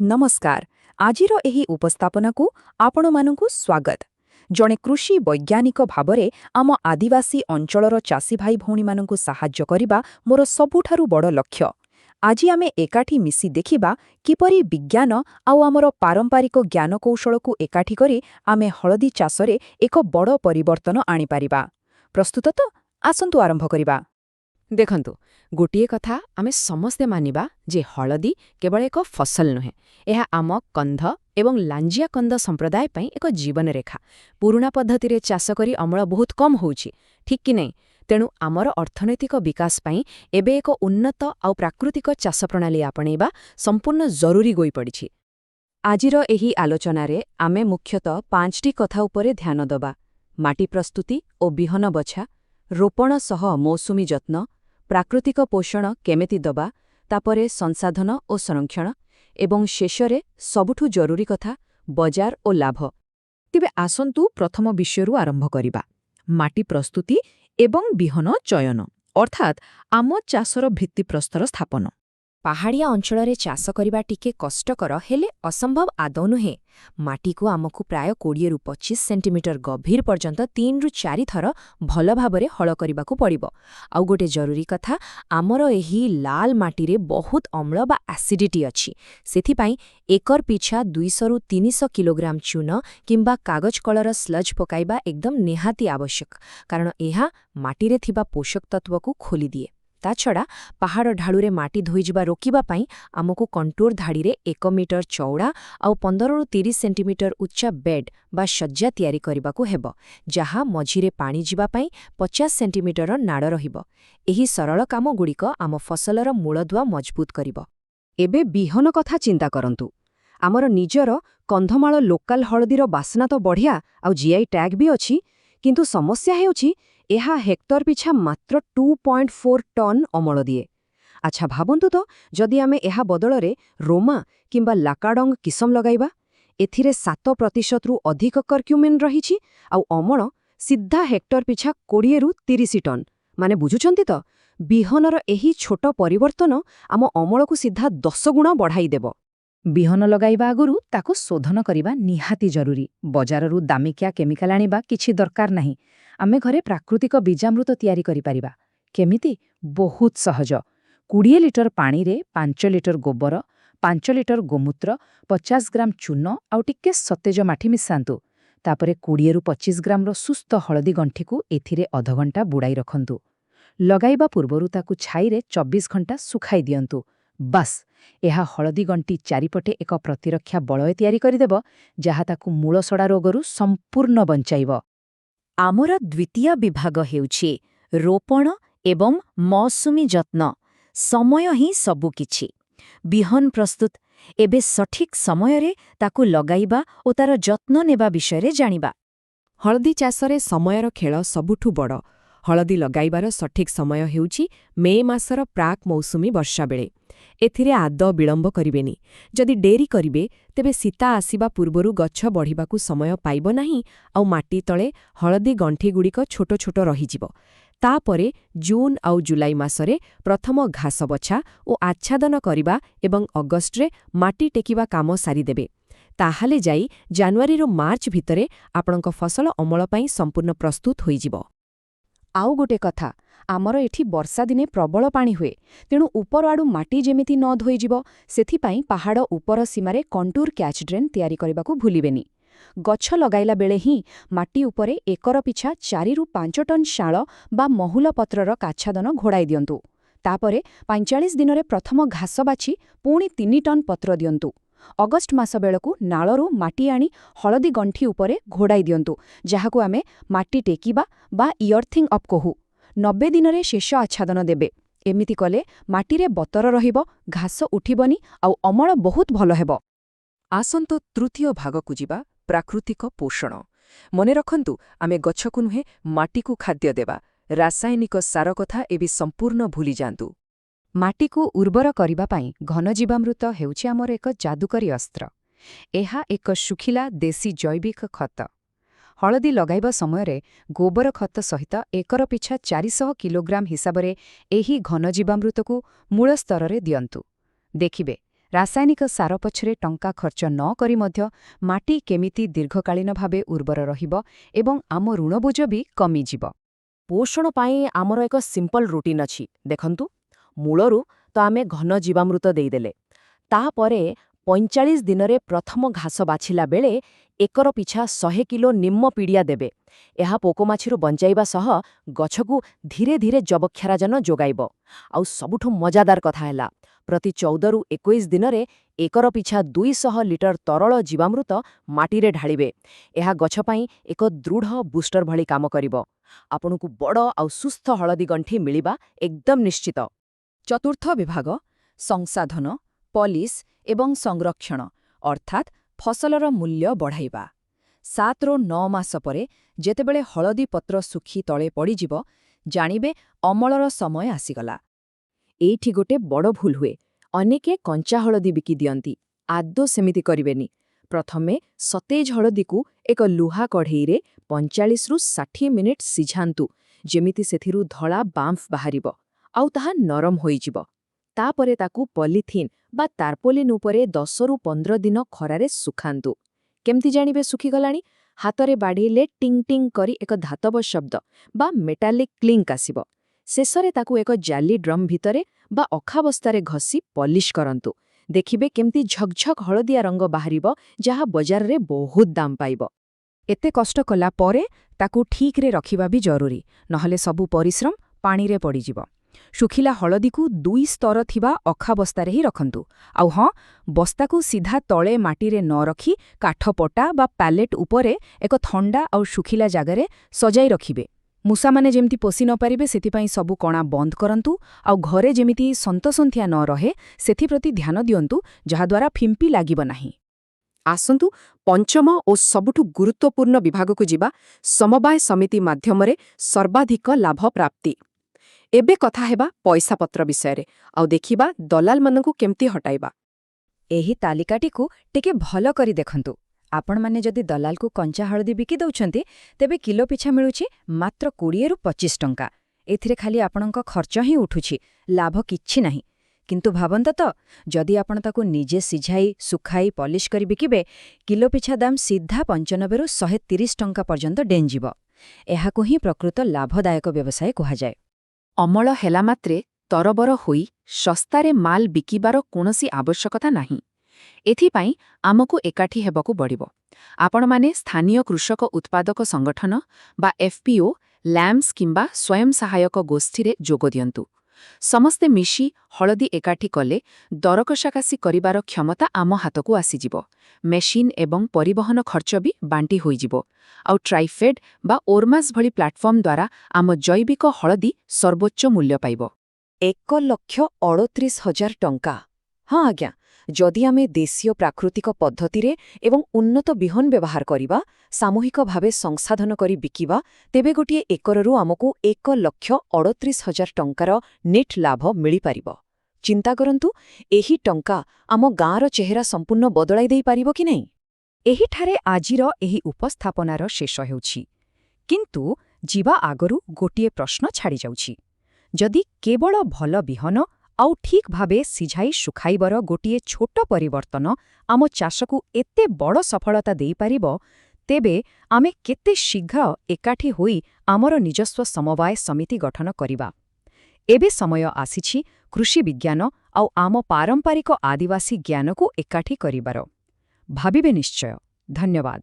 नमस्कार। आजिर एही उपस्थापनाकु आपणमानंकु स्वागत। जणे कृषि वैज्ञानिक भाबरे आम आदिवासी अंचलर चासी भाई भौणीमानंकु साहाय्य करिबा मोर सबुठारु बड़ लक्ष्य। आजि आमे एकाठी मिसी देखिबा किपरि विज्ञान आउ आमर पारंपरिक ज्ञान कौशलकु एकाठी करी आमे हळदी चासरे एक बड़ परिवर्तन आनी पारिबा। प्रस्तुत तो आसंतु आरंभ करिबा। देखंतु गोटिए कथा आमे समस्ते मानिबा जे हळदी केवल एक फसल नुहे, एहा आम कंध एवं लांजिया कंद संप्रदाय पई एक जीवन रेखा। पुराना पद्धति रे चाष करी अमल बहुत कम होउछि, ठीक कि नहीं? तेणु आमर अर्थनैतिक विकास पई एबे एक उन्नत आउ प्राकृतिक चाष प्रणाली आपणेबा संपूर्ण जरूरी गोई पड़िछि। आजिर एही आलोचनारे आमे मुख्यतः 5टी कथा उपरे ध्यान दबा। माटी प्रस्तुति ओ बिहन बछा, रोपण सह मौसुमी जत्न, प्राकृतिक पोषण केमेति दबा, तापरे संसाधन ओ संरक्षण, एवं शेषरे सबुठु जरूरी कथा बजार ओ लाभ। तेबे आसंतु प्रथम विषयरु आरंभ करिबा। माटी प्रस्तुति एवं बिहन चयन, अर्थात आम चासर भित्तिप्रस्तर स्थापन। पहाड़िया अंचल चाष करबा टिके कष्टकर हेले असंभव आदौ नुहे। माटी को आमकु प्राय 20 रु 25 सेंटीमीटर गभीर पर्यंत 3 रु 4 थर भल भाबरे हल करिबाकु पड़िबो। आउ गोटे जरूरी कथा, आमर एही लाल माटी रे बहुत अम्ल बा एसिडिटी अछि। सेथि पई एकर पिछा 200 रु 300 किलोग्राम चून किंबा कागज कलर स्लज पकाइबा एकदम निहाती आवश्यक, कारण एहा माटी रे थिबा पोषक तत्वकु खोली दिए। ता छड़ा पहाड़ ढालुरे माटी धोईजिबा रोकिबा पाई आमको कंटूर धाड़ी रे 1 मीटर चौड़ा आउ 15 रु 30 सेंटीमीटर उच्चा बेड बा शज्या तैयारी करिबाकु हेबो, जहा मझिरे पानी जिबा पाई 50 सेंटीमीटर नाड़ रहिबो। एही सरल काम गुड़िक आम फसलर मूलदुआ मजबूत करिबो। एबे बिहन कथा चिंता करंतु। आमर निजर कंधमाल लोकल हळदीर बासना तो बढ़िया आउ जीआई टैग भी अछि, किंतु समस्या हेउछि एहा हेक्टर पिछा मात्र 2.4 टन अमल दिए। अच्छा भाबंतु तो, जदि आमे एहा बदलरे रोमा किंबा लाकाडंग किसम लगाइबा, एथिरे 7% रु अधिक कर्क्यूमिन रहिछि आउ अमल सिद्धा हेक्टर पिछा 20 रु 30 टन। माने बुझुचंती तो, बिहनर एही छोट परिवर्तन आम अमलकु सिद्धा 10 गुण बढ़ाई देबो। बिहन लगाइबा आगुरु ताकु शोधन करिबा निहाती जरूरी। बजाररु दामिकिया केमिकाल आनिबा किछि दरकार नाही। आमे घरे प्राकृतिक बीजामृत तैयारी करि परिबा। केमिति? बहुत सहज। 20 लिटर पानी रे 5 लिटर गोबर, 5 लिटर गोमूत्र, 50 ग्राम चून आउ टिके सतेज माठी मिसांतु। तापरे 20 रु 25 ग्राम रो सुस्त हळदी गंठीकु एथिरे आधा घंटा बुड़ाई रखंतु। लगाइबा पूर्वरु ताकु छाई रे 24 घंटा सुखाई दियंतु। बस एहा हळदी गंटी चारिपटे एक प्रतिरक्षा बलय तैयारी करिदेब, जहा ताकु मूलसड़ा रोगरु संपूर्ण बंचाइब। आमर द्वितीय विभाग हेउछि रोपण एवं मौसुमी जत्न। समय ही सबु किछि। बिहन प्रस्तुत, एबे सठिक समय रे ताकु लगाइबा ओ तार जत्न नेबा विषय रे जानिबा। हळदी चासरे समयर खेल सबुठु बड़। हळदी लगाइबार सठिक समय हेउछि मे मासर प्राक मौसुमी वर्षा बेले। एथिरे आद विलंब करिबेनी। जदि डेरी करिबे तेबे सीता आसिबा पूर्वरु गच्छ बढ़िबाकु समय पाइब नाही आउ माटी तळे हळदी गंठी गुड़िक छोट छोट रहिजिब। तापरे जून आउ जुलाई मासरे प्रथम घास बछा ओ आच्छादन करिबा एवं अगस्टरे माटी टेकिबा काम सारी देबे। ताहाले जाई जनवरी रो मार्च भितरे आपणक फसल अमल पई संपूर्ण प्रस्तुत होइजिब। आउ गोटे कथा, आमर एठी वर्षा दिने प्रबल पानी हुए, तेणु उपर आड़ू माटी जेमिति न धोइजिब सेथिपाई पहाड़ उपर सीमारे कंटूर कैच ड्रेन तैयारी करिबाकु भूलिबेनी। गच्छ लगाइला बेले ही माटी उपरे एकर पिछा 4 रु 5 टन शाळ बा महुल पत्रर काच्छादन घोड़ाई दियंतु। तापरे 45 दिनरे प्रथम घास बाछि पुणी 3 टन पत्र दियंतु। अगस्ट मास बेलकु नाळरू माटी आनी हळदी गंठी उपरे घोड़ाई दियंतु, जहाकु आमे माटी टेकिबा बा इयर्थिंग अप कहू। 90 दिनरे शेष आच्छादन देबे। एमिति कले माटीरे बतर रहिबो, घास उठिबनी आउ अमल बहुत भल हेबो। आसंतो तृतीय भागकु जिबा, प्राकृतिक पोषण। मने रखंतु, आमे गच्छकु नुहे माटीकु खाद्य देबा। रासायनिक सार कथा एबे संपूर्ण भूली जांतु। माटीकु उर्वर करिबा पाई घनजीवामृत हेउछि आमर एक जादुकरी अस्त्र। एहा एक सुखिला देशी जैविक खत। हळदी लगाइबा समयरे गोबर खत सहित एकर पिछा 400 किलोग्राम हिसाबरे एही घनजीवामृतकु मूल स्तररे दियंतु। देखिबे ରାସାୟନିକ ସାର ପଛରେ ଟଙ୍କା ଖର୍ଚ୍ଚ ନ କରି ମଧ୍ୟ ମାଟି କେମିତି ଦୀର୍ଘକାଳୀନ ଭାବେ ଉର୍ବର ରହିବ ଏବଂ ଆମ ଋଣ ବୋଝ ବି କମିଯିବ। ପୋଷଣ ପାଇଁ ଆମର ଏକ ସିମ୍ପଲ୍ ରୁଟିନ୍ ଅଛି। ଦେଖନ୍ତୁ, ମୂଳରୁ ତ ଆମେ ଘନ ଜୀବାମୃତ ଦେଇଦେଲେ। ତାପରେ 45 ଦିନରେ ପ୍ରଥମ ଘାସ ବାଛିଲା ବେଳେ ଏକର ପିଛା 100 କିଲୋ ନିମ୍ମ ପିଡ଼ିଆ ଦେବେ। ଏହା ପୋକମାଛିରୁ ବଞ୍ଚାଇବା ସହ ଗଛକୁ ଧୀରେ ଧୀରେ ଯବକ୍ଷାରଜାନ ଯୋଗାଇବ। ଆଉ ସବୁଠୁ ମଜାଦାର କଥା ହେଲା, ପ୍ରତି 14ରୁ 21 ଦିନରେ ଏକର ପିଛା 200 ଲିଟର ତରଳ ଜୀବାମୃତ ମାଟିରେ ଢାଳିବେ। ଏହା ଗଛ ପାଇଁ ଏକ ଦୃଢ଼ ବୁଷ୍ଟର ଭଳି କାମ କରିବ। ଆପଣଙ୍କୁ ବଡ଼ ଆଉ ସୁସ୍ଥ ହଳଦୀ ଗଣ୍ଠି ମିଳିବା ଏକଦମ ନିଶ୍ଚିତ। ଚତୁର୍ଥ ବିଭାଗ ସଂସାଧନ, ପଲିସ୍ ଏବଂ ସଂରକ୍ଷଣ ଅର୍ଥାତ୍ ଫସଲର ମୂଲ୍ୟ ବଢ଼ାଇବା। 7ରୁ 9 ମାସ ପରେ ଯେତେବେଳେ ହଳଦୀ ପତ୍ର ଶୁଖି ତଳେ ପଡ଼ିଯିବ, ଜାଣିବେ ଅମଳର ସମୟ ଆସିଗଲା। ଏଇଠି ଗୋଟେ ବଡ଼ ଭୁଲ ହୁଏ। ଅନେକେ କଞ୍ଚା ହଳଦୀ ବିକି ଦିଅନ୍ତି। ଆଦୌ ସେମିତି କରିବେନି। ପ୍ରଥମେ ସତେଜ ହଳଦୀକୁ ଏକ ଲୁହା କଢ଼େଇରେ 45ରୁ 60 ମିନିଟ୍ ସିଝାନ୍ତୁ, ଯେମିତି ସେଥିରୁ ଧଳା ବାମ୍ଫ ବାହାରିବ ଆଉ ତାହା ନରମ ହୋଇଯିବ। ତାପରେ ତାକୁ ପଲିଥିନ୍ ବା ତାର୍ପୋଲିନ୍ ଉପରେ 10ରୁ 15 ଦିନ ଖରାରେ ଶୁଖାନ୍ତୁ। କେମିତି ଜାଣିବେ ଶୁଖିଗଲାଣି? ହାତରେ ବାଡ଼େଇଲେ ଟିଂ ଟିଂ କରି ଏକ ଧାତବ ଶବ୍ଦ ବା ମେଟାଲିକ୍ କ୍ଲିଙ୍କ୍ ଆସିବ। ଶେଷରେ ତାକୁ ଏକ ଜାଲି ଡ୍ରମ୍ ଭିତରେ ବା ଅଖାବସ୍ତାରେ ଘଷି ପଲିସ୍ କରନ୍ତୁ। ଦେଖିବେ କେମିତି ଝକଝକ ହଳଦିଆ ରଙ୍ଗ ବାହାରିବ, ଯାହା ବଜାରରେ ବହୁତ ଦାମ ପାଇବ। ଏତେ କଷ୍ଟ କଲା ପରେ ତାକୁ ଠିକ୍ରେ ରଖିବା ବି ଜରୁରୀ, ନହେଲେ ସବୁ ପରିଶ୍ରମ ପାଣିରେ ପଡ଼ିଯିବ। ଶୁଖିଲା ହଳଦୀକୁ 2 ସ୍ତର ଥିବା ଅଖାବସ୍ତାରେ ହିଁ ରଖନ୍ତୁ। ଆଉ ହଁ, ବସ୍ତାକୁ ସିଧା ତଳେ ମାଟିରେ ନ ରଖି କାଠପଟା ବା ପ୍ୟାଲେଟ୍ ଉପରେ ଏକ ଥଣ୍ଡା ଆଉ ଶୁଖିଲା ଜାଗାରେ ସଜାଇ ରଖିବେ। ମୂଷାମାନେ ଯେମିତି ପଶି ନ ପାରିବେ, ସେଥିପାଇଁ ସବୁ କଣା ବନ୍ଦ କରନ୍ତୁ। ଆଉ ଘରେ ଯେମିତି ସନ୍ତସନ୍ତିଆ ନ ରହେ, ସେଥିପ୍ରତି ଧ୍ୟାନ ଦିଅନ୍ତୁ, ଯାହାଦ୍ୱାରା ଫିମ୍ପି ଲାଗିବ ନାହିଁ। ଆସନ୍ତୁ ପଞ୍ଚମ ଓ ସବୁଠୁ ଗୁରୁତ୍ୱପୂର୍ଣ୍ଣ ବିଭାଗକୁ ଯିବା, ସମବାୟ ସମିତି ମାଧ୍ୟମରେ ସର୍ବାଧିକ ଲାଭ ପ୍ରାପ୍ତି। ଏବେ କଥା ହେବା ପଇସାପତ୍ର ବିଷୟରେ, ଆଉ ଦେଖିବା ଦଲାଲମାନଙ୍କୁ କେମିତି ହଟାଇବା। ଏହି ତାଲିକାଟିକୁ ଟିକେ ଭଲ କରି ଦେଖନ୍ତୁ। ଆପଣମାନେ ଯଦି ଦଲାଲକୁ କଞ୍ଚା ହଳଦୀ ବିକି ଦେଉଛନ୍ତି, ତେବେ କିଲୋ ପିଛା ମିଳୁଛି ମାତ୍ର 20ରୁ 25 ଟଙ୍କା। ଏଥିରେ ଖାଲି ଆପଣଙ୍କ ଖର୍ଚ୍ଚ ହିଁ ଉଠୁଛି, ଲାଭ କିଛି ନାହିଁ। କିନ୍ତୁ ଭାବନ୍ତୁ ତ, ଯଦି ଆପଣ ତାକୁ ନିଜେ ସିଝାଇ, ଶୁଖାଇ, ପଲିସ୍ କରି ବିକିବେ, କିଲୋ ପିଛା ଦାମ ସିଧା 95ରୁ 130 ଟଙ୍କା ପର୍ଯ୍ୟନ୍ତ ଡେଇଁଯିବ। ଏହାକୁ ହିଁ ପ୍ରକୃତ ଲାଭଦାୟକ ବ୍ୟବସାୟ କୁହାଯାଏ। ଅମଳ ହେଲା ମାତ୍ରେ ତରବର ହୋଇ ଶସ୍ତାରେ ମାଲ ବିକିବାର କୌଣସି ଆବଶ୍ୟକତା ନାହିଁ। ଏଥିପାଇଁ ଆମକୁ ଏକାଠି ହେବାକୁ ପଡ଼ିବ। ଆପଣମାନେ ସ୍ଥାନୀୟ କୃଷକ ଉତ୍ପାଦକ ସଂଗଠନ ବା FPO, ଲ୍ୟାମ୍ସ କିମ୍ବା ସ୍ୱୟଂ ସହାୟକ ଗୋଷ୍ଠୀରେ ଯୋଗ ଦିଅନ୍ତୁ। ସମସ୍ତେ ମିଶି ହଳଦୀ ଏକାଠି କଲେ ଦରକଷାକଷି କରିବାର କ୍ଷମତା ଆମ ହାତକୁ ଆସିଯିବ। ମେସିନ୍ ଏବଂ ପରିବହନ ଖର୍ଚ୍ଚ ବି ବାଣ୍ଟି ହୋଇଯିବ। ଆଉ ଟ୍ରାଇଫେଡ୍ ବା ଓର୍ମାସ୍ ଭଳି ପ୍ଲାଟଫର୍ମ ଦ୍ୱାରା ଆମ ଜୈବିକ ହଳଦୀ ସର୍ବୋଚ୍ଚ ମୂଲ୍ୟ ପାଇବ। 1,38,000 ଟଙ୍କା। ହଁ ଆଜ୍ଞା, ଯଦି ଆମେ ଦେଶୀୟ ପ୍ରାକୃତିକ ପଦ୍ଧତିରେ ଏବଂ ଉନ୍ନତ ବିହନ ବ୍ୟବହାର କରିବା, ସାମୂହିକ ଭାବେ ସଂସାଧନ କରି ବିକିବା, ତେବେ ଗୋଟିଏ ଏକରରୁ ଆମକୁ 1,38,000 ଟଙ୍କାର ନେଟ୍ ଲାଭ ମିଳିପାରିବ। ଚିନ୍ତା କରନ୍ତୁ, ଏହି ଟଙ୍କା ଆମ ଗାଁର ଚେହେରା ସମ୍ପୂର୍ଣ୍ଣ ବଦଳାଇ ଦେଇପାରିବ କି ନାହିଁ? ଏହିଠାରେ ଆଜିର ଏହି ଉପସ୍ଥାପନାର ଶେଷ ହେଉଛି। କିନ୍ତୁ ଯିବା ଆଗରୁ ଗୋଟିଏ ପ୍ରଶ୍ନ ଛାଡ଼ିଯାଉଛି। ଯଦି କେବଳ ଭଲ ବିହନ ଆଉ ଠିକ୍ ଭାବେ ସିଝାଇ ଶୁଖାଇବାର ଗୋଟିଏ ଛୋଟ ପରିବର୍ତ୍ତନ ଆମ ଚାଷକୁ ଏତେ ବଡ଼ ସଫଳତା ଦେଇପାରିବ, ତେବେ ଆମେ କେତେ ଶୀଘ୍ର ଏକାଠି ହୋଇ ଆମର ନିଜସ୍ୱ ସମବାୟ ସମିତି ଗଠନ କରିବା। ଏବେ ସମୟ ଆସିଛି କୃଷି ବିଜ୍ଞାନ ଆଉ ଆମ ପାରମ୍ପରିକ ଆଦିବାସୀ ଜ୍ଞାନକୁ ଏକାଠି କରିବାର। ଭାବିବେ ନିଶ୍ଚୟ। ଧନ୍ୟବାଦ।